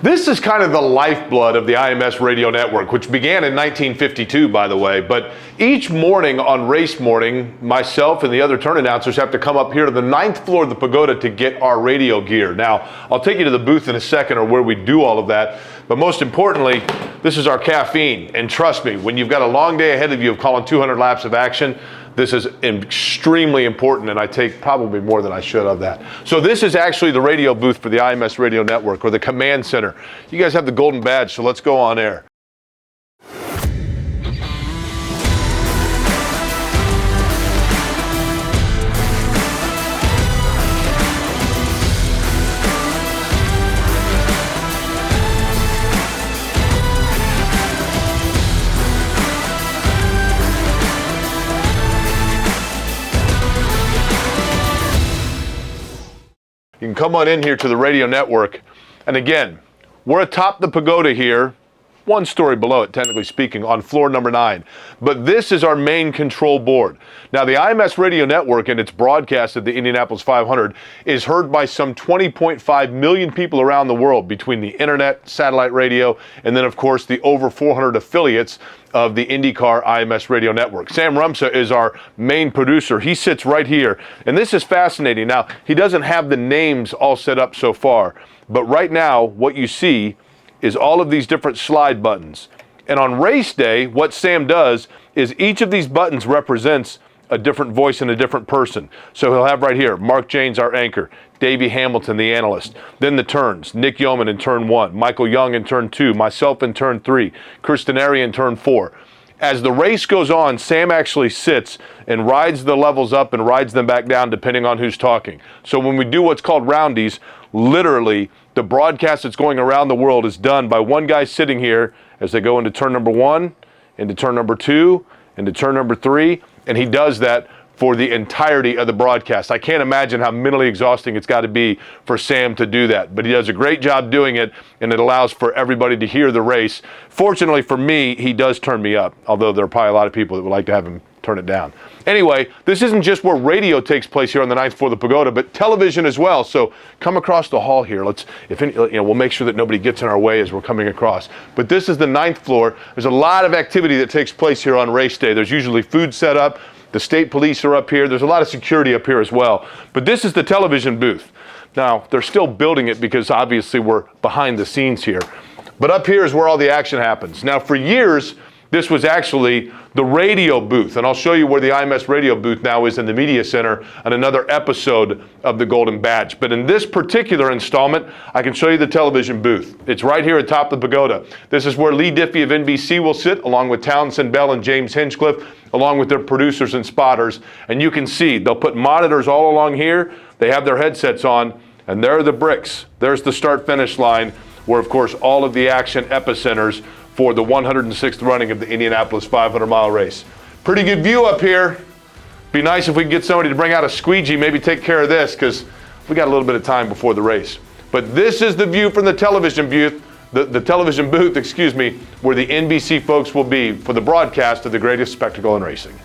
This is kind of the lifeblood of the IMS radio network, which began in 1952, by the way. But each morning on race morning, myself and the other turn announcers have to come up here to the 9th floor of the Pagoda to get our radio gear. Now, I'll take you to the booth in a second, or where we do all of that. But most importantly, this is our caffeine. And trust me, when you've got a long day ahead of you of calling 200 laps of action, this is extremely important, and I take probably more than I should of that. So this is actually the radio booth for the IMS Radio Network, or the command center. You guys have the golden badge, so let's go on air. You can come on in here to the radio network. And again, we're atop the Pagoda here, one story below it, technically speaking, on floor number 9. But this is our main control board. Now, the IMS radio network and its broadcast of the Indianapolis 500 is heard by some 20.5 million people around the world between the internet, satellite radio, and then, of course, the over 400 affiliates of the IndyCar IMS radio network. Sam Rumpza is our main producer. He sits right here. And this is fascinating. Now, he doesn't have the names all set up so far, but right now, what you see is all of these different slide buttons. And on race day, what Sam does is each of these buttons represents a different voice and a different person. So he'll have right here, Mark Janes, our anchor, Davey Hamilton, the analyst. Then the turns, Nick Yeoman in turn 1, Michael Young in turn 2, myself in turn 3, Kristen Airy in turn 4. As the race goes on, Sam actually sits and rides the levels up and rides them back down depending on who's talking. So when we do what's called roundies, literally the broadcast that's going around the world is done by one guy sitting here as they go into turn number 1, into turn number 2, into turn number 3, and he does that for the entirety of the broadcast. I can't imagine how mentally exhausting it's got to be for Sam to do that, but he does a great job doing it, and it allows for everybody to hear the race. Fortunately for me, he does turn me up, although there are probably a lot of people that would like to have him turn it down. Anyway, this isn't just where radio takes place here on the 9th floor of the Pagoda, but television as well. So come across the hall here. We'll make sure that nobody gets in our way as we're coming across. But this is the 9th floor. There's a lot of activity that takes place here on race day. There's usually food set up. The state police are up here. There's a lot of security up here as well. But this is the television booth. Now, they're still building it because obviously we're behind the scenes here. But up here is where all the action happens. Now, for years, this was actually the radio booth, and I'll show you where the IMS radio booth now is in the media center on another episode of the Golden Badge. But in this particular installment, I can show you the television booth. It's right here atop the Pagoda. This is where Lee Diffie of NBC will sit, along with Townsend Bell and James Hinchcliffe, along with their producers and spotters. And you can see they'll put monitors all along here. They have their headsets on, and there are the bricks. There's the start-finish line, where, of course, all of the action epicenters for the 106th running of the Indianapolis 500-mile race. Pretty good view up here. Be nice if we could get somebody to bring out a squeegee, maybe take care of this, because we got a little bit of time before the race. But this is the view from the television booth, the television booth, where the NBC folks will be for the broadcast of the greatest spectacle in racing.